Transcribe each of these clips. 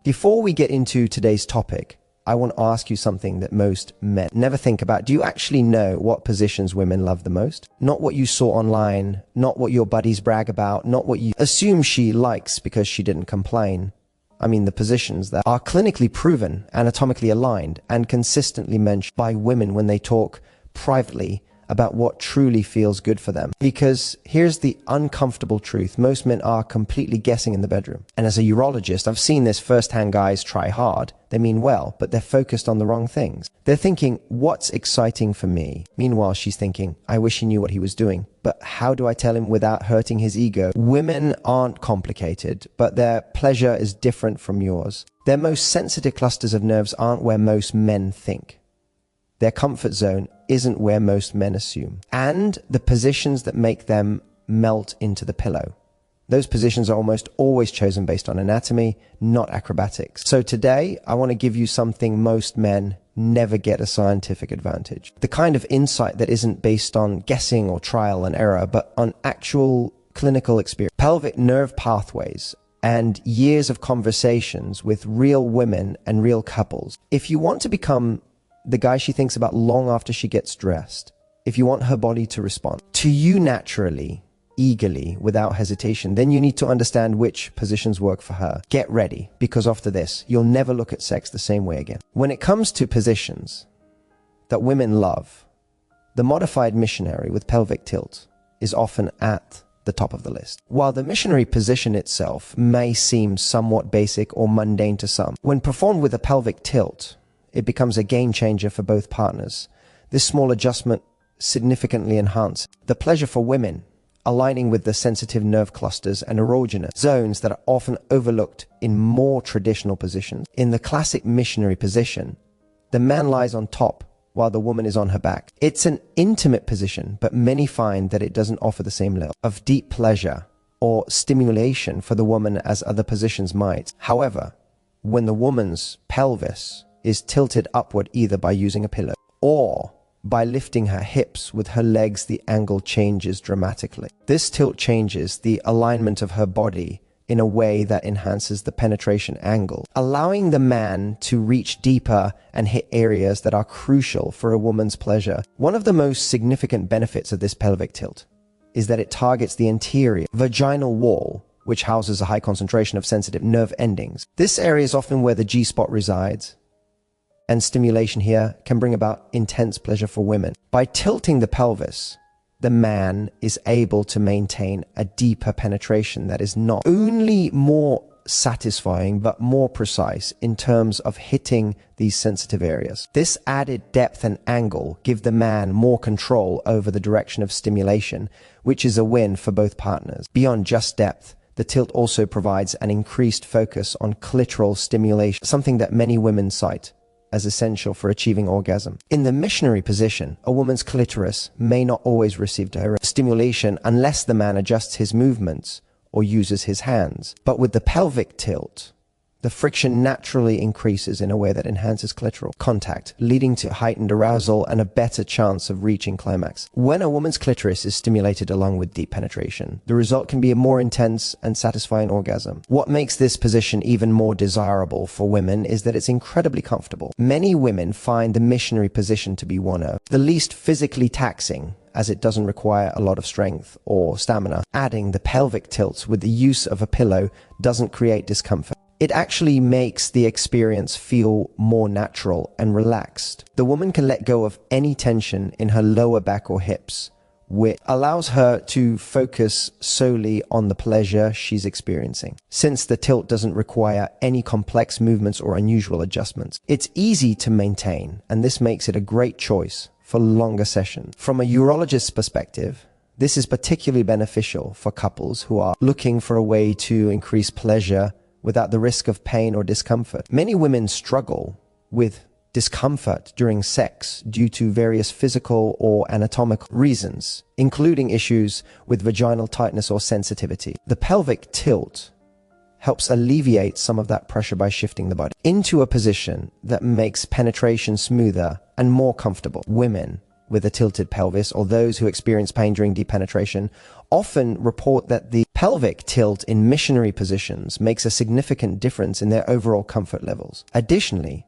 Before we get into today's topic, I want to ask you something that most men never think about. Do you actually know what positions women love the most? Not what you saw online, not what your buddies brag about, not what you assume she likes because she didn't complain. I mean the positions that are clinically proven, anatomically aligned, and consistently mentioned by women when they talk privately about what truly feels good for them. Because here's the uncomfortable truth. Most men are completely guessing in the bedroom. And as a urologist, I've seen this firsthand. Guys try hard. They mean well, but they're focused on the wrong things. They're thinking, what's exciting for me? Meanwhile, she's thinking, I wish he knew what he was doing. But how do I tell him without hurting his ego? Women aren't complicated, but their pleasure is different from yours. Their most sensitive clusters of nerves aren't where most men think. Their comfort zone isn't where most men assume. And the positions that make them melt into the pillow. Those positions are almost always chosen based on anatomy, not acrobatics. So today, I want to give you something most men never get a scientific advantage. The kind of insight that isn't based on guessing or trial and error, but on actual clinical experience. Pelvic nerve pathways and years of conversations with real women and real couples. If you want to become the guy she thinks about long after she gets dressed, if you want her body to respond to you naturally, eagerly, without hesitation, then you need to understand which positions work for her. Get ready, because after this, you'll never look at sex the same way again. When it comes to positions that women love, the modified missionary with pelvic tilt is often at the top of the list. While the missionary position itself may seem somewhat basic or mundane to some, when performed with a pelvic tilt, it becomes a game changer for both partners. This small adjustment significantly enhances the pleasure for women, aligning with the sensitive nerve clusters and erogenous zones that are often overlooked in more traditional positions. In the classic missionary position, the man lies on top while the woman is on her back. It's an intimate position, but many find that it doesn't offer the same level of deep pleasure or stimulation for the woman as other positions might. However, when the woman's pelvis is tilted upward either by using a pillow or by lifting her hips with her legs, the angle changes dramatically. This tilt changes the alignment of her body in a way that enhances the penetration angle, allowing the man to reach deeper and hit areas that are crucial for a woman's pleasure. One of the most significant benefits of this pelvic tilt is that it targets the anterior vaginal wall, which houses a high concentration of sensitive nerve endings. This area is often where the G-spot resides, and stimulation here can bring about intense pleasure for women. By tilting the pelvis, the man is able to maintain a deeper penetration that is not only more satisfying, but more precise in terms of hitting these sensitive areas. This added depth and angle give the man more control over the direction of stimulation, which is a win for both partners. Beyond just depth, the tilt also provides an increased focus on clitoral stimulation, something that many women cite as essential for achieving orgasm. In the missionary position, a woman's clitoris may not always receive direct stimulation unless the man adjusts his movements or uses his hands. But with the pelvic tilt, the friction naturally increases in a way that enhances clitoral contact, leading to heightened arousal and a better chance of reaching climax. When a woman's clitoris is stimulated along with deep penetration, the result can be a more intense and satisfying orgasm. What makes this position even more desirable for women is that it's incredibly comfortable. Many women find the missionary position to be one of the least physically taxing, as it doesn't require a lot of strength or stamina. Adding the pelvic tilt with the use of a pillow doesn't create discomfort. It actually makes the experience feel more natural and relaxed. The woman can let go of any tension in her lower back or hips, which allows her to focus solely on the pleasure she's experiencing. Since the tilt doesn't require any complex movements or unusual adjustments, it's easy to maintain, and this makes it a great choice for longer sessions. From a urologist's perspective, this is particularly beneficial for couples who are looking for a way to increase pleasure without the risk of pain or discomfort. Many women struggle with discomfort during sex due to various physical or anatomical reasons, including issues with vaginal tightness or sensitivity. The pelvic tilt helps alleviate some of that pressure by shifting the body into a position that makes penetration smoother and more comfortable. Women with a tilted pelvis or those who experience pain during deep penetration often report that the pelvic tilt in missionary positions makes a significant difference in their overall comfort levels. Additionally,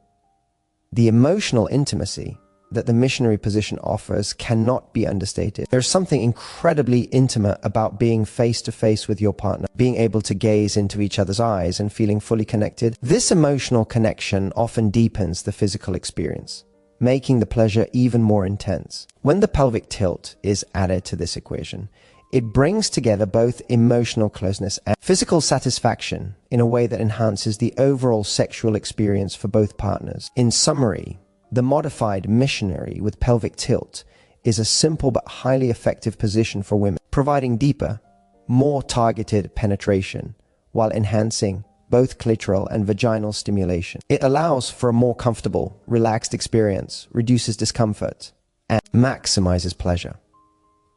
the emotional intimacy that the missionary position offers cannot be understated. There's something incredibly intimate about being face to face with your partner, being able to gaze into each other's eyes and feeling fully connected. This emotional connection often deepens the physical experience, making the pleasure even more intense. When the pelvic tilt is added to this equation, it brings together both emotional closeness and physical satisfaction in a way that enhances the overall sexual experience for both partners. In summary, the modified missionary with pelvic tilt is a simple but highly effective position for women, providing deeper, more targeted penetration while enhancing both clitoral and vaginal stimulation. It allows for a more comfortable, relaxed experience, reduces discomfort, and maximizes pleasure.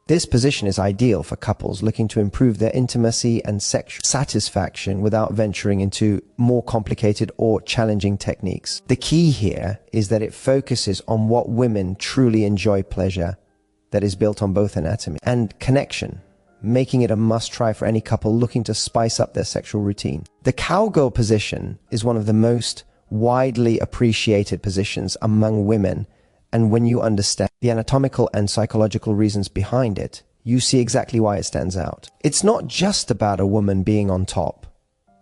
This position is ideal for couples looking to improve their intimacy and sexual satisfaction without venturing into more complicated or challenging techniques. The key here is that it focuses on what women truly enjoy, pleasure that is built on both anatomy and connection, making it a must-try for any couple looking to spice up their sexual routine. The cowgirl position is one of the most widely appreciated positions among women, and when you understand the anatomical and psychological reasons behind it, you see exactly why it stands out. It's not just about a woman being on top.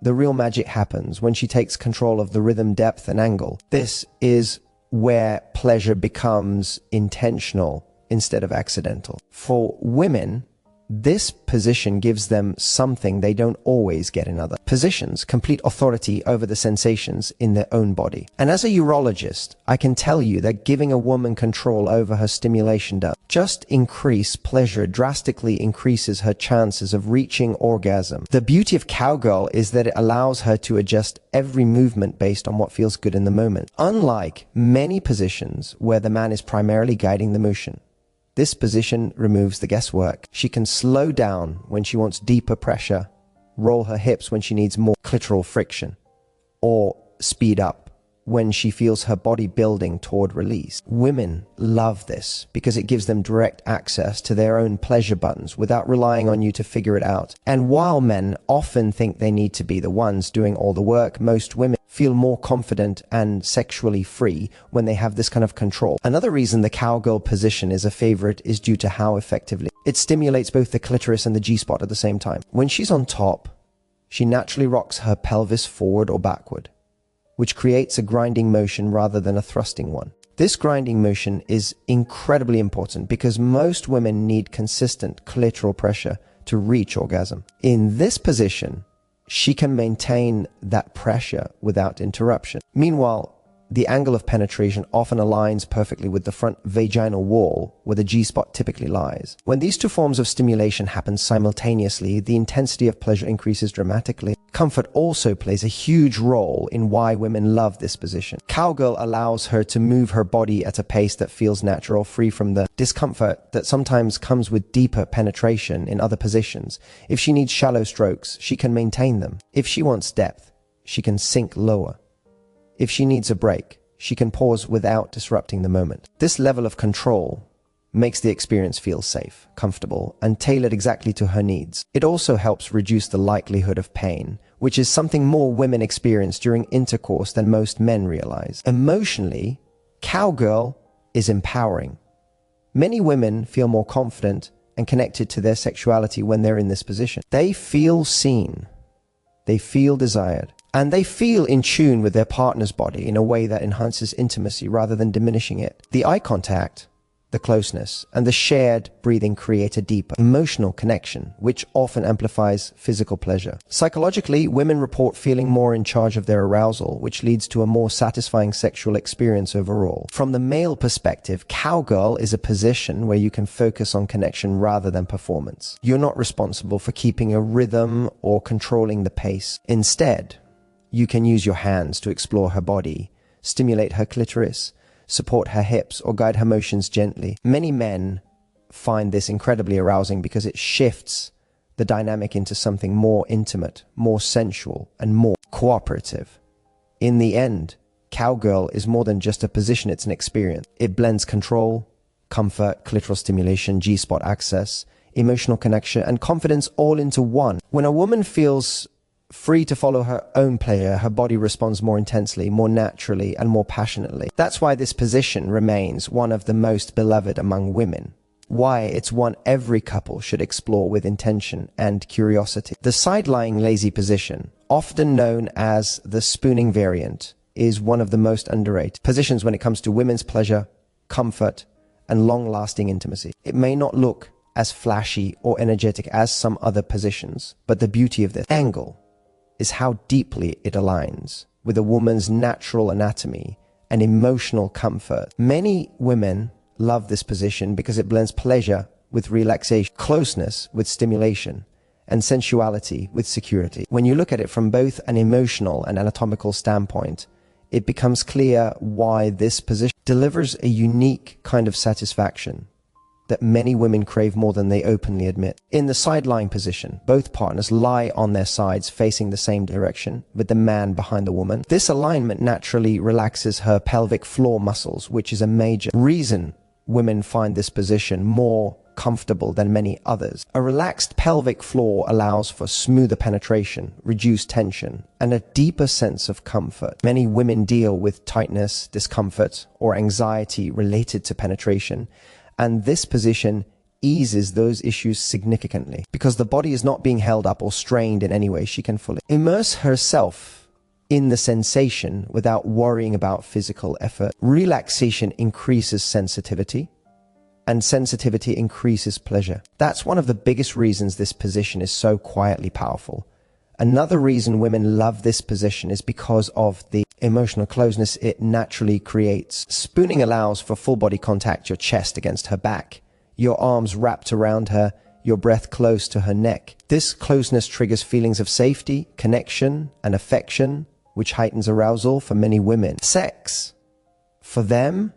The real magic happens when she takes control of the rhythm, depth, and angle. This is where pleasure becomes intentional instead of accidental. For women, this position gives them something they don't always get in other positions: complete authority over the sensations in their own body. And as a urologist, I can tell you that giving a woman control over her stimulation does just increase pleasure, drastically increases her chances of reaching orgasm. The beauty of cowgirl is that it allows her to adjust every movement based on what feels good in the moment. Unlike many positions where the man is primarily guiding the motion, this position removes the guesswork. She can slow down when she wants deeper pressure, roll her hips when she needs more clitoral friction, or speed up when she feels her body building toward release. Women love this because it gives them direct access to their own pleasure buttons without relying on you to figure it out. And while men often think they need to be the ones doing all the work, most women feel more confident and sexually free when they have this kind of control. Another reason the cowgirl position is a favorite is due to how effectively it stimulates both the clitoris and the G-spot at the same time. When she's on top, she naturally rocks her pelvis forward or backward, which creates a grinding motion rather than a thrusting one. This grinding motion is incredibly important because most women need consistent clitoral pressure to reach orgasm. In this position, she can maintain that pressure without interruption. Meanwhile, the angle of penetration often aligns perfectly with the front vaginal wall where the G-spot typically lies. When these two forms of stimulation happen simultaneously, the intensity of pleasure increases dramatically. Comfort also plays a huge role in why women love this position. Cowgirl allows her to move her body at a pace that feels natural, free from the discomfort that sometimes comes with deeper penetration in other positions. If she needs shallow strokes, she can maintain them. If she wants depth, she can sink lower. If she needs a break, she can pause without disrupting the moment. This level of control makes the experience feel safe, comfortable, and tailored exactly to her needs. It also helps reduce the likelihood of pain, which is something more women experience during intercourse than most men realize. Emotionally, cowgirl is empowering. Many women feel more confident and connected to their sexuality when they're in this position. They feel seen, they feel desired, and they feel in tune with their partner's body in a way that enhances intimacy rather than diminishing it. The eye contact, the closeness, and the shared breathing create a deeper emotional connection, which often amplifies physical pleasure. Psychologically, women report feeling more in charge of their arousal, which leads to a more satisfying sexual experience overall. From the male perspective, cowgirl is a position where you can focus on connection rather than performance. You're not responsible for keeping a rhythm or controlling the pace. Instead, you can use your hands to explore her body, stimulate her clitoris, support her hips, or guide her motions gently. Many men find this incredibly arousing because it shifts the dynamic into something more intimate, more sensual, and more cooperative. In the end, cowgirl is more than just a position, it's an experience. It blends control, comfort, clitoral stimulation, G-spot access, emotional connection, and confidence all into one. When a woman feels free to follow her own pleasure, her body responds more intensely, more naturally, and more passionately. That's why this position remains one of the most beloved among women. Why it's one every couple should explore with intention and curiosity. The side-lying lazy position, often known as the spooning variant, is one of the most underrated positions when it comes to women's pleasure, comfort, and long-lasting intimacy. It may not look as flashy or energetic as some other positions, but the beauty of this angle is how deeply it aligns with a woman's natural anatomy and emotional comfort. Many women love this position because it blends pleasure with relaxation, closeness with stimulation, and sensuality with security. When you look at it from both an emotional and anatomical standpoint, it becomes clear why this position delivers a unique kind of satisfaction that many women crave more than they openly admit. In the side-lying position, both partners lie on their sides facing the same direction, with the man behind the woman. This alignment naturally relaxes her pelvic floor muscles, which is a major reason women find this position more comfortable than many others. A relaxed pelvic floor allows for smoother penetration, reduced tension, and a deeper sense of comfort. Many women deal with tightness, discomfort, or anxiety related to penetration, and this position eases those issues significantly. Because the body is not being held up or strained in any way, she can fully immerse herself in the sensation without worrying about physical effort. Relaxation increases sensitivity, and sensitivity increases pleasure. That's one of the biggest reasons this position is so quietly powerful. Another reason women love this position is because of the emotional closeness it naturally creates. Spooning allows for full body contact, your chest against her back, your arms wrapped around her, your breath close to her neck. This closeness triggers feelings of safety, connection, and affection, which heightens arousal for many women. Sex, for them,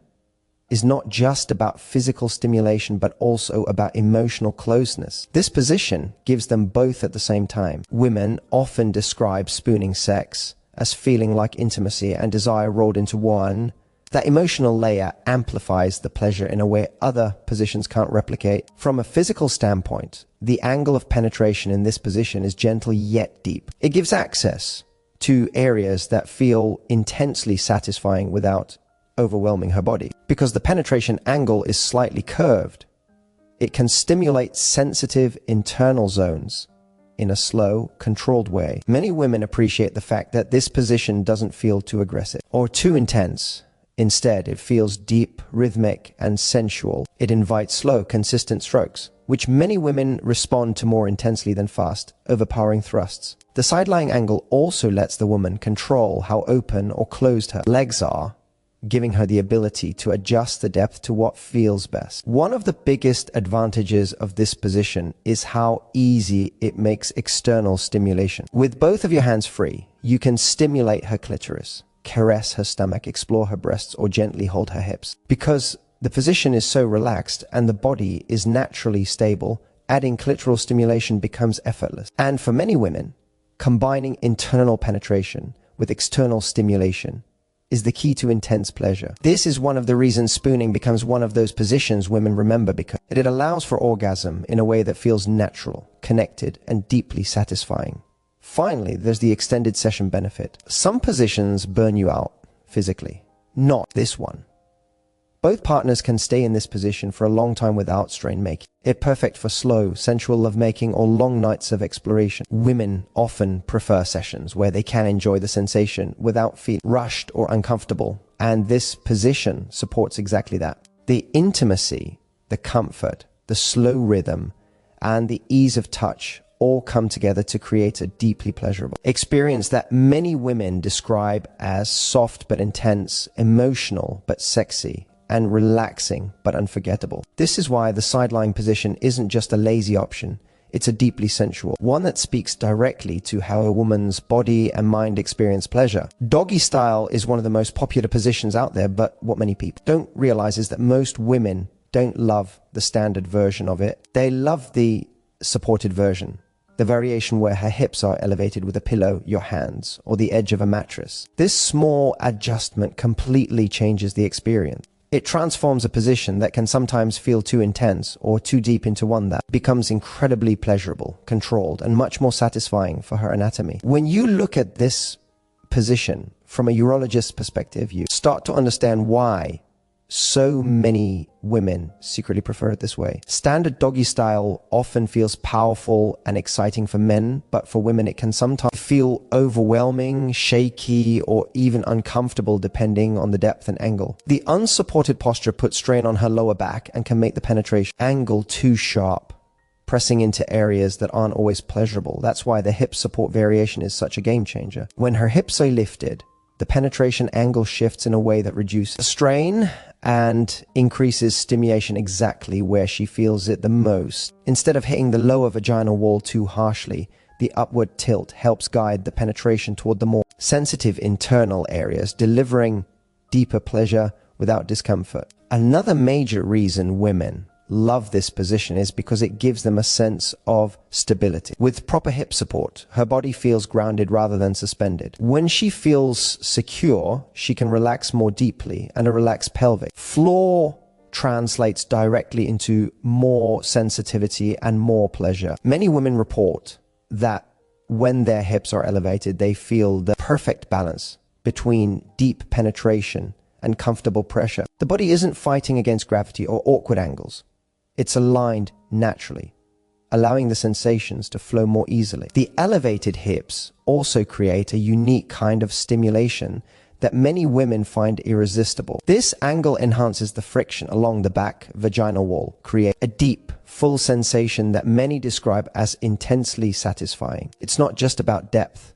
is not just about physical stimulation, but also about emotional closeness. This position gives them both at the same time. Women often describe spooning sex as feeling like intimacy and desire rolled into one. That emotional layer amplifies the pleasure in a way other positions can't replicate. From a physical standpoint, the angle of penetration in this position is gentle yet deep. It gives access to areas that feel intensely satisfying without overwhelming her body. Because the penetration angle is slightly curved, it can stimulate sensitive internal zones in a slow, controlled way. Many women appreciate the fact that this position doesn't feel too aggressive or too intense. Instead, it feels deep, rhythmic, and sensual. It invites slow, consistent strokes, which many women respond to more intensely than fast, overpowering thrusts. The side-lying angle also lets the woman control how open or closed her legs are, giving her the ability to adjust the depth to what feels best. One of the biggest advantages of this position is how easy it makes external stimulation. With both of your hands free, you can stimulate her clitoris, caress her stomach, explore her breasts, or gently hold her hips. Because the position is so relaxed and the body is naturally stable, adding clitoral stimulation becomes effortless. And for many women, combining internal penetration with external stimulation is the key to intense pleasure. This is one of the reasons spooning becomes one of those positions women remember, because it allows for orgasm in a way that feels natural, connected, and deeply satisfying. Finally, there's the extended session benefit. Some positions burn you out physically, not this one. Both partners can stay in this position for a long time without strain, making it perfect for slow, sensual lovemaking or long nights of exploration. Women often prefer sessions where they can enjoy the sensation without feeling rushed or uncomfortable, and this position supports exactly that. The intimacy, the comfort, the slow rhythm, and the ease of touch all come together to create a deeply pleasurable experience that many women describe as soft but intense, emotional but sexy, and relaxing but unforgettable. This is why the side-lying position isn't just a lazy option, it's a deeply sensual one that speaks directly to how a woman's body and mind experience pleasure. Doggy style is one of the most popular positions out there, but what many people don't realize is that most women don't love the standard version of it. They love the supported version, the variation where her hips are elevated with a pillow, your hands, or the edge of a mattress. This small adjustment completely changes the experience. It transforms a position that can sometimes feel too intense or too deep into one that becomes incredibly pleasurable, controlled, and much more satisfying for her anatomy. When you look at this position from a urologist's perspective, you start to understand why so many women secretly prefer it this way. Standard doggy style often feels powerful and exciting for men, but for women it can sometimes feel overwhelming, shaky, or even uncomfortable depending on the depth and angle. The unsupported posture puts strain on her lower back and can make the penetration angle too sharp, pressing into areas that aren't always pleasurable. That's why the hip support variation is such a game changer. When her hips are lifted, the penetration angle shifts in a way that reduces strain and increases stimulation exactly where she feels it the most. Instead of hitting the lower vaginal wall too harshly, the upward tilt helps guide the penetration toward the more sensitive internal areas, delivering deeper pleasure without discomfort. Another major reason women love this position is because it gives them a sense of stability. With proper hip support, her body feels grounded rather than suspended. When she feels secure, she can relax more deeply, and a relaxed pelvic floor translates directly into more sensitivity and more pleasure. Many women report that when their hips are elevated, they feel the perfect balance between deep penetration and comfortable pressure. The body isn't fighting against gravity or awkward angles. It's aligned naturally, allowing the sensations to flow more easily. The elevated hips also create a unique kind of stimulation that many women find irresistible. This angle enhances the friction along the back vaginal wall, creating a deep, full sensation that many describe as intensely satisfying. It's not just about depth.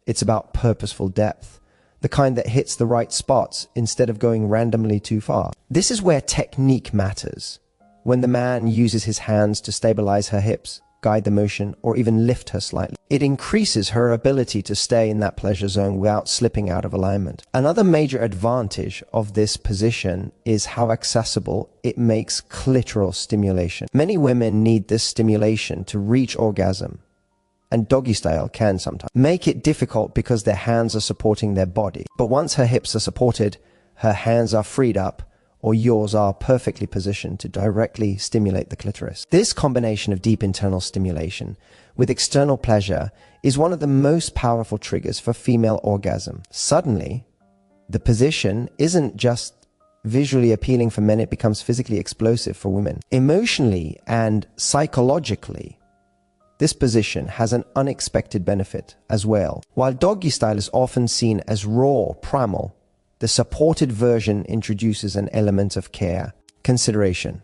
It's about purposeful depth, the kind that hits the right spots instead of going randomly too far. This is where technique matters. When the man uses his hands to stabilize her hips, guide the motion, or even lift her slightly, it increases her ability to stay in that pleasure zone without slipping out of alignment. Another major advantage of this position is how accessible it makes clitoral stimulation. Many women need this stimulation to reach orgasm, and doggy style can sometimes make it difficult because their hands are supporting their body. But once her hips are supported, her hands are freed up, or yours are perfectly positioned to directly stimulate the clitoris. This combination of deep internal stimulation with external pleasure is one of the most powerful triggers for female orgasm. Suddenly, the position isn't just visually appealing for men, it becomes physically explosive for women. Emotionally and psychologically, this position has an unexpected benefit as well. While doggy style is often seen as raw, primal, the supported version introduces an element of care, consideration.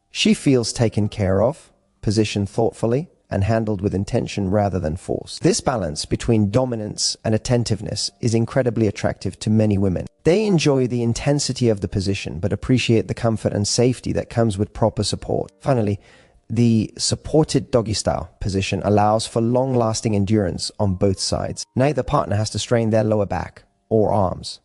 She feels taken care of, positioned thoughtfully, and handled with intention rather than force. This balance between dominance and attentiveness is incredibly attractive to many women. They enjoy the intensity of the position, but appreciate the comfort and safety that comes with proper support. Finally, the supported doggy style position allows for long-lasting endurance on both sides. Neither partner has to strain their lower back or arms.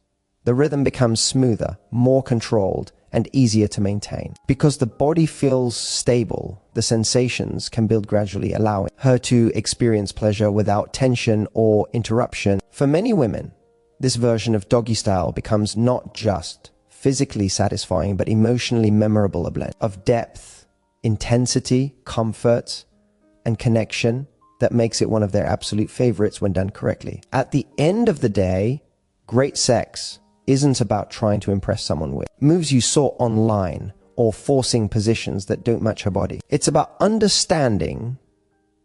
The rhythm becomes smoother, more controlled, and easier to maintain. Because the body feels stable, the sensations can build gradually, allowing her to experience pleasure without tension or interruption. For many women, this version of doggy style becomes not just physically satisfying, but emotionally memorable, a blend of depth, intensity, comfort, and connection that makes it one of their absolute favorites when done correctly. At the end of the day, great sex isn't about trying to impress someone with moves you saw online or forcing positions that don't match her body. It's about understanding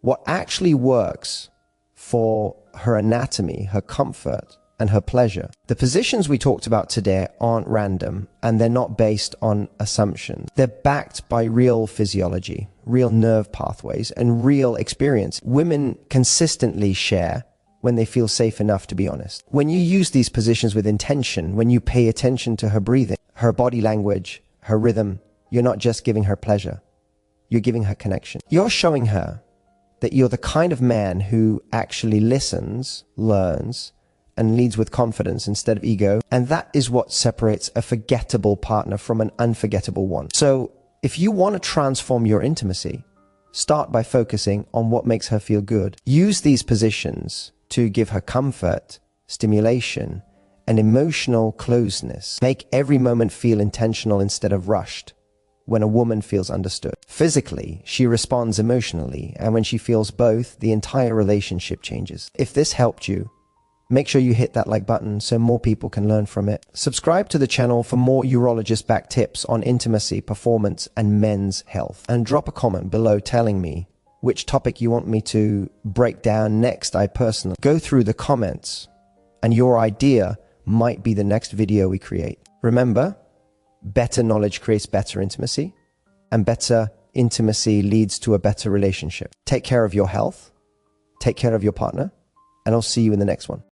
what actually works for her anatomy, her comfort, and her pleasure. The positions we talked about today aren't random, and they're not based on assumptions. They're backed by real physiology, real nerve pathways, and real experience women consistently share when they feel safe enough to be honest. When you use these positions with intention, when you pay attention to her breathing, her body language, her rhythm, you're not just giving her pleasure, you're giving her connection. You're showing her that you're the kind of man who actually listens, learns, and leads with confidence instead of ego. And that is what separates a forgettable partner from an unforgettable one. So if you want to transform your intimacy, start by focusing on what makes her feel good. Use these positions to give her comfort, stimulation, an emotional closeness. Make every moment feel intentional instead of rushed. When a woman feels understood. Physically, she responds emotionally, and when she feels both, the entire relationship changes. If this helped you, make sure you hit that like button so more people can learn from it. Subscribe to the channel for more urologist-backed tips on intimacy, performance, and men's health. And drop a comment below telling me which topic you want me to break down next. I personally go through the comments, and your idea might be the next video we create. Remember, better knowledge creates better intimacy, and better intimacy leads to a better relationship. Take care of your health, take care of your partner, and I'll see you in the next one.